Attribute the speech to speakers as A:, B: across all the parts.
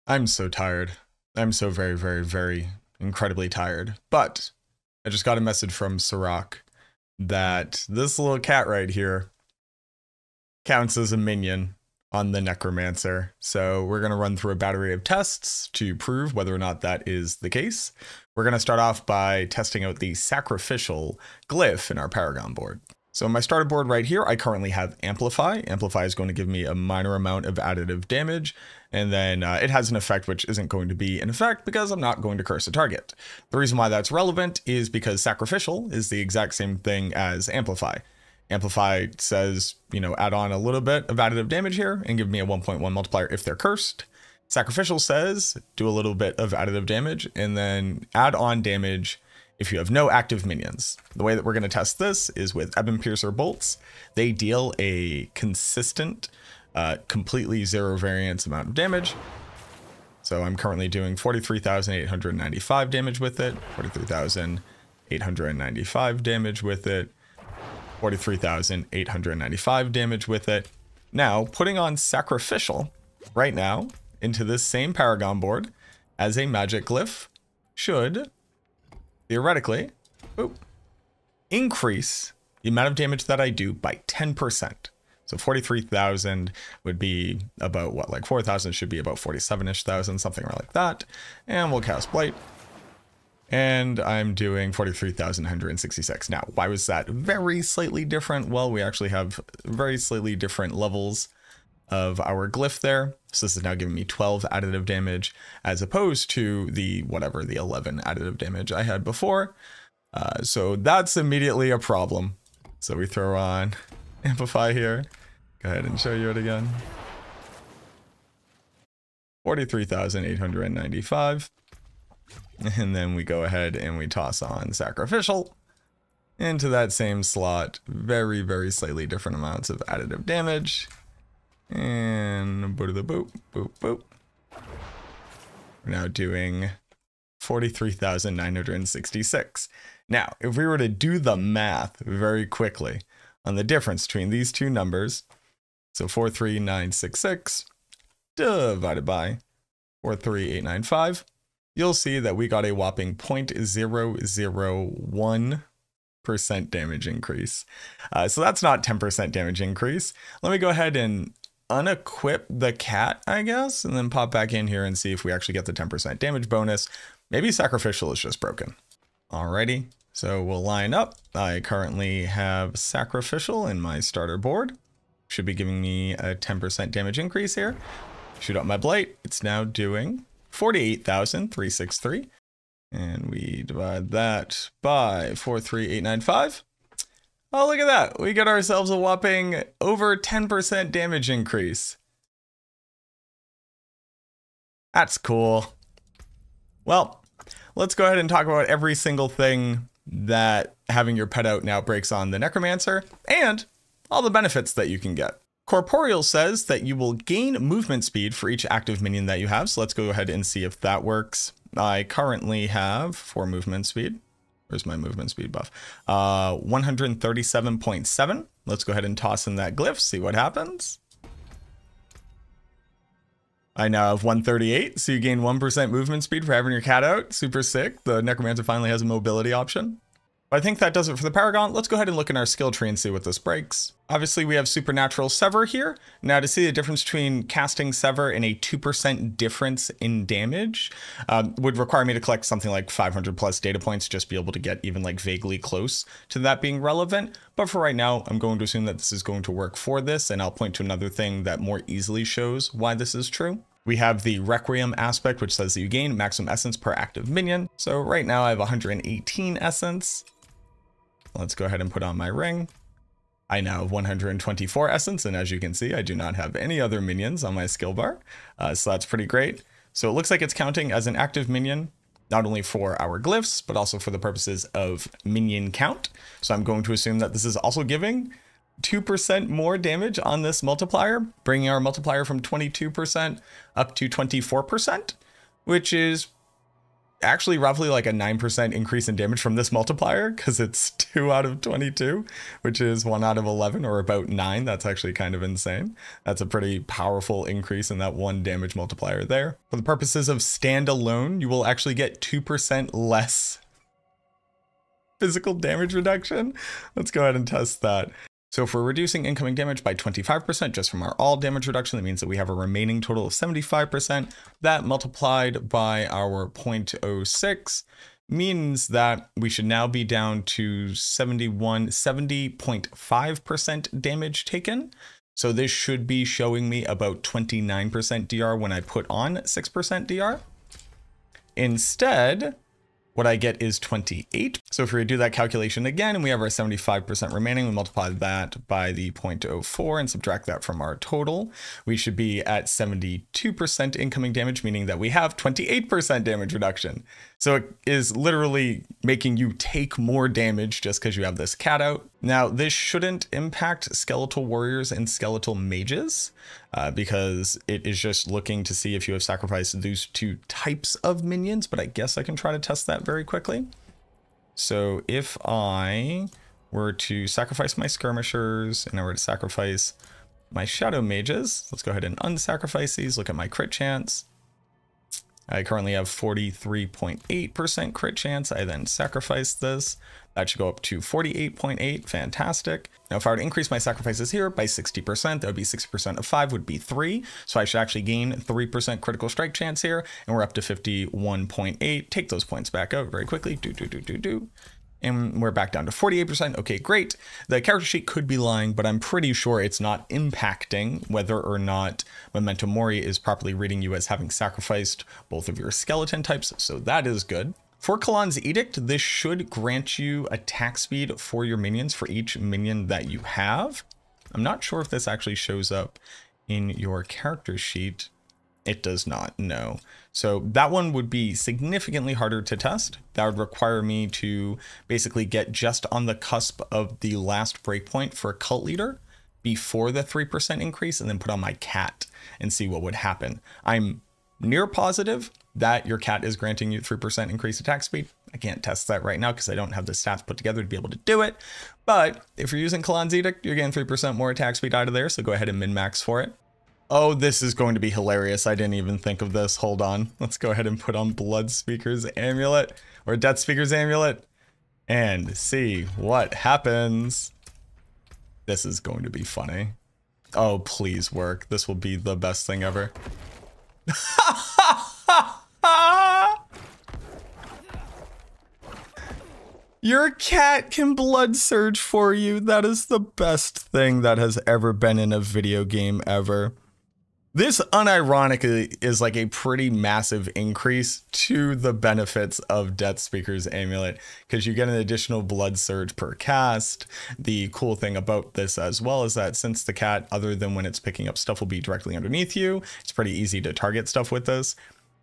A: I'm so tired. I'm so very, very, very incredibly tired. But I just got a message from Seroc that this little cat right here counts as a minion on the Necromancer. So we're going to run through a battery of tests to prove whether or not that is the case. We're going to start off by testing out the Sacrificial Glyph in our Paragon board. So my starter board right here, I currently have Amplify. Amplify is going to give me a minor amount of additive damage, and then it has an effect which isn't going to be an effect because I'm not going to curse a target. The reason why that's relevant is because Sacrificial is the exact same thing as Amplify. Amplify says, add on a little bit of additive damage here and give me a 1.1 multiplier if they're cursed. Sacrificial says, do a little bit of additive damage and then add on damage if you have no active minions. The way that we're going to test this is with Ebon Piercer bolts. They deal a consistent, completely zero variance amount of damage. So I'm currently doing 43,895 damage with it, 43,895 damage with it, 43,895 damage with it. Now, putting on Sacrificial right now into this same Paragon board as a magic glyph should theoretically increase the amount of damage that I do by 10%. So 43,000 would be about what, like 4,000 should be about 47-ish thousand, something like that. And we'll cast Blight. And I'm doing 43,166. Now, why was that very slightly different? Well, we actually have very slightly different levels of our glyph there. So this is now giving me 12 additive damage as opposed to the 11 additive damage I had before. So that's immediately a problem. So we throw on Amplify here. Go ahead and show you it again. 43,895. And then we go ahead and we toss on Sacrificial into that same slot. Very, very slightly different amounts of additive damage. And boop, boop, boop, boop. We're now doing 43,966. Now, if we were to do the math very quickly on the difference between these two numbers, so 43966 divided by 43895, you'll see that we got a whopping 0.001% damage increase. So that's not 10% damage increase. Let me go ahead and unequip the cat, I guess, and then pop back in here and see if we actually get the 10% damage bonus. Maybe Sacrificial is just broken. Alrighty, so we'll line up. I currently have Sacrificial in my starter board. Should be giving me a 10% damage increase here. Shoot up my Blight. It's now doing 48,363. And we divide that by 43895. Oh, look at that. We get ourselves a whopping over 10% damage increase. That's cool. Well, let's go ahead and talk about every single thing that having your pet out now breaks on the Necromancer and all the benefits that you can get. Corporeal says that you will gain movement speed for each active minion that you have. So let's go ahead and see if that works. I currently have 4 movement speed. Where's my movement speed buff? 137.7. Let's go ahead and toss in that glyph, see what happens. I now have 138, so you gain 1% movement speed for having your cat out. Super sick. The Necromancer finally has a mobility option. But I think that does it for the Paragon. Let's go ahead and look in our skill tree and see what this breaks. Obviously, we have Supernatural Sever here. Now, to see the difference between casting Sever and a 2% difference in damage would require me to collect something like 500 plus data points just to be able to get even like vaguely close to that being relevant. But for right now, I'm going to assume that this is going to work for this, and I'll point to another thing that more easily shows why this is true. We have the Requiem Aspect, which says that you gain maximum essence per active minion. So right now I have 118 essence. Let's go ahead and put on my ring. I now have 124 essence, and as you can see, I do not have any other minions on my skill bar. So that's pretty great. So it looks like it's counting as an active minion, not only for our glyphs, but also for the purposes of minion count. So I'm going to assume that this is also giving 2% more damage on this multiplier, bringing our multiplier from 22% up to 24%, which is actually roughly like a 9% increase in damage from this multiplier, because it's 2 out of 22, which is 1 out of 11, or about 9. That's actually kind of insane. That's a pretty powerful increase in that 1 damage multiplier there. For the purposes of standalone, you will actually get 2% less physical damage reduction. Let's go ahead and test that. So if we're reducing incoming damage by 25% just from our all damage reduction, that means that we have a remaining total of 75%. That multiplied by our 0.06 means that we should now be down to 70.5% damage taken. So this should be showing me about 29% DR when I put on 6% DR. Instead, what I get is 28. So if we do that calculation again, and we have our 75% remaining, we multiply that by the 0.04 and subtract that from our total, we should be at 72% incoming damage, meaning that we have 28% damage reduction. So it is literally making you take more damage just because you have this cat out. Now, this shouldn't impact skeletal warriors and skeletal mages, because it is just looking to see if you have sacrificed those 2 types of minions, but I guess I can try to test that very quickly. So if I were to sacrifice my skirmishers and I were to sacrifice my shadow mages, let's go ahead and unsacrifice these, look at my crit chance. I currently have 43.8% crit chance. I then sacrifice this. That should go up to 48.8. Fantastic. Now, if I were to increase my sacrifices here by 60%, that would be 60% of 5 would be 3. So I should actually gain 3% critical strike chance here. And we're up to 51.8. Take those points back out very quickly. And we're back down to 48%. Okay, great. The character sheet could be lying, but I'm pretty sure it's not impacting whether or not Momento Mori is properly reading you as having sacrificed both of your skeleton types. So that is good. For Kalan's Edict, this should grant you attack speed for your minions for each minion that you have. I'm not sure if this actually shows up in your character sheet. It does not, no. So that one would be significantly harder to test. That would require me to basically get just on the cusp of the last breakpoint for Cult Leader before the 3% increase, and then put on my cat and see what would happen. I'm near positive that your cat is granting you 3% increased attack speed. I can't test that right now because I don't have the stats put together to be able to do it. But if you're using Kalan's Edict, you're getting 3% more attack speed out of there, so go ahead and min-max for it. Oh, this is going to be hilarious. I didn't even think of this. Hold on. Let's go ahead and put on Bloodspeaker's Amulet, or Deathspeaker's Amulet, and see what happens. This is going to be funny. Oh, please work. This will be the best thing ever. Your cat can blood surge for you. That is the best thing that has ever been in a video game ever. This unironically is like a pretty massive increase to the benefits of Deathspeaker's Amulet, because you get an additional blood surge per cast. The cool thing about this as well is that since the cat, other than when it's picking up stuff, will be directly underneath you, it's pretty easy to target stuff with this.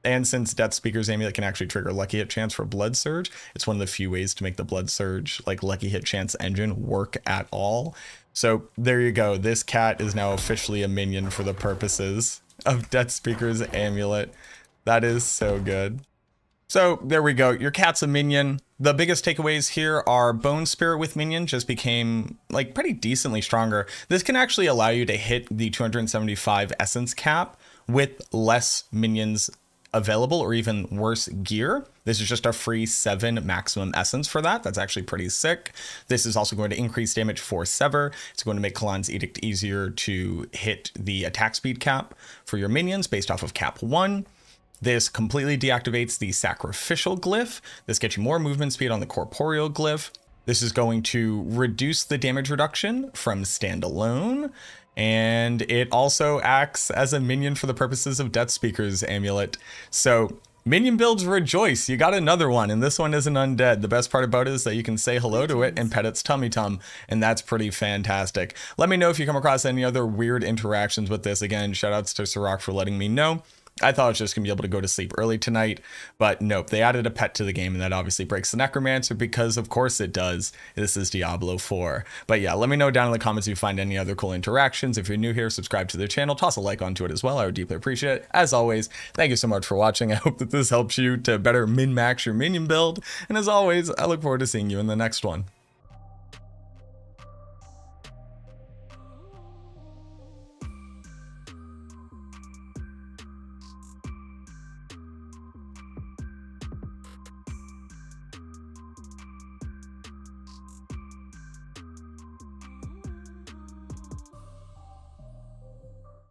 A: And since Deathspeaker's Amulet can actually trigger Lucky Hit Chance for Blood Surge, it's one of the few ways to make the Blood Surge, like Lucky Hit Chance engine, work at all. So there you go. This cat is now officially a minion for the purposes of Deathspeaker's Amulet. That is so good. So there we go. Your cat's a minion. The biggest takeaways here are Bone Spirit with minion just became like pretty decently stronger. This can actually allow you to hit the 275 essence cap with less minions available, or even worse gear. This is just a free 7 maximum essence for that. That's actually pretty sick. This is also going to increase damage for Sever. It's going to make Kalan's Edict easier to hit the attack speed cap for your minions based off of cap 1. This completely deactivates the Sacrificial Glyph. This gets you more movement speed on the Corporeal Glyph. This is going to reduce the damage reduction from standalone. And it also acts as a minion for the purposes of Deathspeaker's Amulet. So minion builds rejoice. You got another one, and this one isn't undead. The best part about it is that you can say hello to it and pet its tummy tum, and that's pretty fantastic. Let me know if you come across any other weird interactions with this. Again, shout outs to Seroc for letting me know. I thought I was just going to be able to go to sleep early tonight, but nope, they added a pet to the game, and that obviously breaks the Necromancer because, of course, it does. This is Diablo 4. But yeah, let me know down in the comments if you find any other cool interactions. If you're new here, subscribe to the channel, toss a like onto it as well. I would deeply appreciate it. As always, thank you so much for watching. I hope that this helps you to better min-max your minion build. And as always, I look forward to seeing you in the next one.